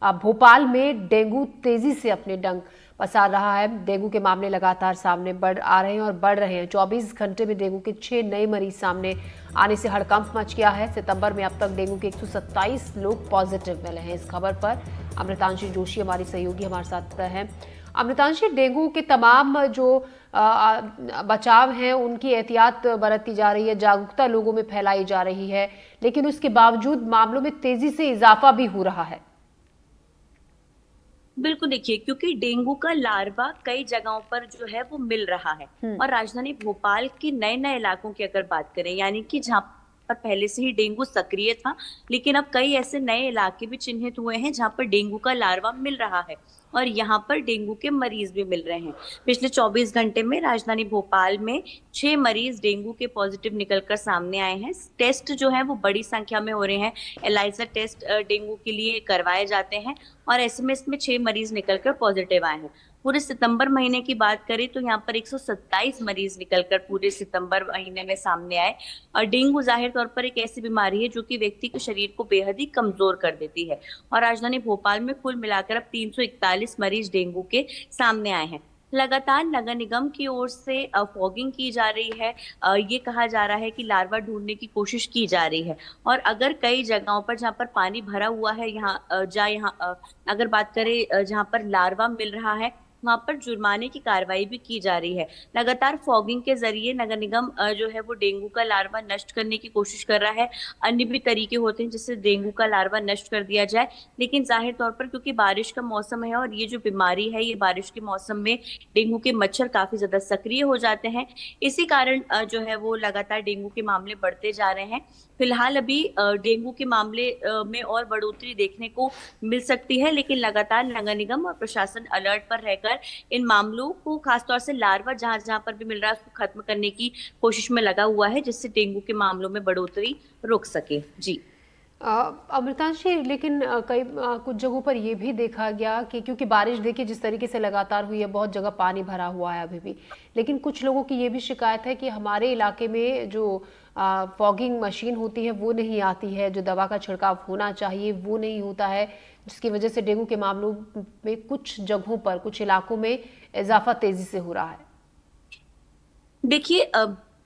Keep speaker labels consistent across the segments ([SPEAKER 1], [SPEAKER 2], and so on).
[SPEAKER 1] भोपाल में डेंगू तेजी से अपने डंक पसार रहा है। डेंगू के मामले लगातार सामने बढ़ आ रहे हैं और बढ़ रहे हैं। 24 घंटे में डेंगू के 6 नए मरीज सामने आने से हड़कंप मच गया है। सितंबर में अब तक डेंगू के 127 लोग पॉजिटिव मिले हैं। इस खबर पर अमृतांशी जोशी हमारी सहयोगी हमारे साथ हैं। अमृतांशी, डेंगू के तमाम जो बचाव हैं उनकी एहतियात बरती जा रही है, जागरूकता लोगों में फैलाई जा रही है, लेकिन उसके बावजूद मामलों में तेजी से इजाफा भी हो रहा है।
[SPEAKER 2] बिल्कुल, देखिए, क्योंकि डेंगू का लार्वा कई जगहों पर जो है वो मिल रहा है। और राजधानी भोपाल के नए नए इलाकों की अगर बात करें, यानी कि जहाँ पर पहले से ही डेंगू सक्रिय था, लेकिन अब कई ऐसे नए इलाके भी चिन्हित हुए हैं जहाँ पर डेंगू का लार्वा मिल रहा है और यहाँ पर डेंगू के मरीज भी मिल रहे हैं। पिछले 24 घंटे में राजधानी भोपाल में 6 मरीज डेंगू के पॉजिटिव निकलकर सामने आए हैं। टेस्ट जो है वो बड़ी संख्या में हो रहे हैं। एलाइजा टेस्ट डेंगू के लिए करवाए जाते हैं और एसएमएस में 6 मरीज निकलकर पॉजिटिव आए हैं। पूरे सितंबर महीने की बात करें तो यहाँ पर 127 मरीज निकलकर पूरे सितंबर महीने में सामने आए। और डेंगू जाहिर तौर पर एक ऐसी बीमारी है जो कि व्यक्ति के शरीर को बेहद ही कमजोर कर देती है। और राजधानी भोपाल में कुल मिलाकर अब 341 मरीज डेंगू के सामने आए हैं। लगातार नगर निगम की ओर से फॉगिंग की जा रही है। ये कहा जा रहा है कि लार्वा ढूंढने की कोशिश की जा रही है। और अगर कई जगहों पर जहाँ पर पानी भरा हुआ है, अगर बात करें जहाँ पर लार्वा मिल रहा है, वहां पर जुर्माने की कार्रवाई भी की जा रही है। लगातार फॉगिंग के जरिए नगर निगम जो है वो डेंगू का लार्वा नष्ट करने की कोशिश कर रहा है। अन्य भी तरीके होते हैं जिससे डेंगू का लार्वा नष्ट कर दिया जाए, लेकिन जाहिर तौर पर क्योंकि बारिश का मौसम है और ये जो बीमारी है ये बारिश के मौसम में डेंगू के मच्छर काफी ज्यादा सक्रिय हो जाते हैं। इसी कारण जो है वो लगातार डेंगू के मामले बढ़ते जा रहे हैं। फिलहाल अभी डेंगू के मामले में और बढ़ोतरी देखने को मिल सकती है, लेकिन लगातार नगर निगम और प्रशासन अलर्ट पर रहकर इन मामलों को, खासतौर से लार्वा जहां जहां पर भी मिल रहा है, उसको खत्म करने की कोशिश में लगा हुआ है, जिससे डेंगू के मामलों में बढ़ोतरी रुक सके। जी।
[SPEAKER 1] अमृतांशी, लेकिन कुछ जगहों पर यह भी देखा गया कि क्योंकि बारिश देखिए जिस तरीके से लगातार हुई है, बहुत जगह पानी भरा हुआ है अभी भी, लेकिन कुछ लोगों की ये भी शिकायत है कि हमारे इलाके में जो फॉगिंग मशीन होती है वो नहीं आती है, जो दवा का छिड़काव होना चाहिए वो नहीं होता है, जिसकी वजह से डेंगू के मामलों में कुछ जगहों पर, कुछ इलाकों में इजाफा तेजी से हो रहा है।
[SPEAKER 2] देखिए,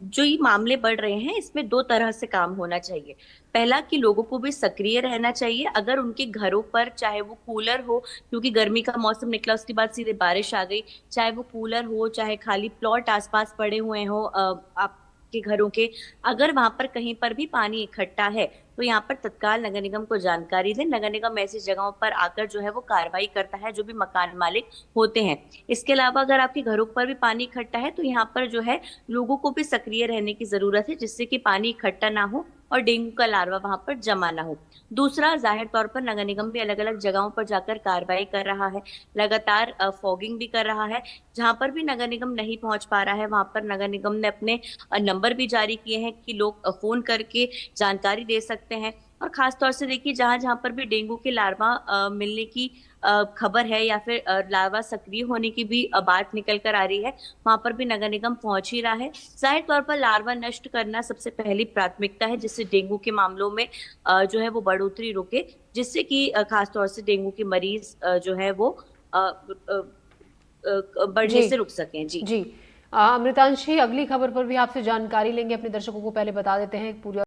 [SPEAKER 2] जो ये मामले बढ़ रहे हैं इसमें दो तरह से काम होना चाहिए। पहला कि लोगों को भी सक्रिय रहना चाहिए। अगर उनके घरों पर चाहे वो कूलर हो, क्योंकि गर्मी का मौसम निकला उसके बाद सीधे बारिश आ गई, चाहे वो कूलर हो, चाहे खाली प्लॉट आसपास पड़े हुए हो आपके घरों के, अगर वहां पर कहीं पर भी पानी इकट्ठा है तो यहाँ पर तत्काल नगर निगम को जानकारी दें। नगर निगम ऐसी जगहों पर आकर जो है वो कार्रवाई करता है, जो भी मकान मालिक होते हैं। इसके अलावा अगर आपके घरों पर भी पानी इकट्ठा है तो यहाँ पर जो है लोगों को भी सक्रिय रहने की जरूरत है, जिससे कि पानी इकट्ठा ना हो और डेंगू का लार्वा वहां पर जमा ना हो। दूसरा, जाहिर तौर पर नगर निगम भी अलग अलग जगहों पर जाकर कार्रवाई कर रहा है, लगातार फॉगिंग भी कर रहा है। जहां पर भी नगर निगम नहीं पहुंच पा रहा है वहां पर नगर निगम ने अपने नंबर भी जारी किए हैं कि लोग फोन करके जानकारी दे सकते हैं। और खास तौर से देखिए, जहां जहां पर भी डेंगू के लार्वा मिलने की खबर है या फिर लार्वा सक्रिय होने की भी बात निकल कर आ रही है, वहां पर भी नगर निगम पहुंच ही रहा है। जाहिर तौर पर लार्वा नष्ट करना सबसे पहली प्राथमिकता है, जिससे डेंगू के मामलों में जो है वो बढ़ोतरी रुके, जिससे कि खास तौर से डेंगू के मरीज जो है वो बढ़ने
[SPEAKER 1] जी
[SPEAKER 2] से रुक सकें। जी।
[SPEAKER 1] जी। अमृतांशी, अगली खबर पर भी आपसे जानकारी लेंगे। अपने दर्शकों को पहले बता देते हैं पूरी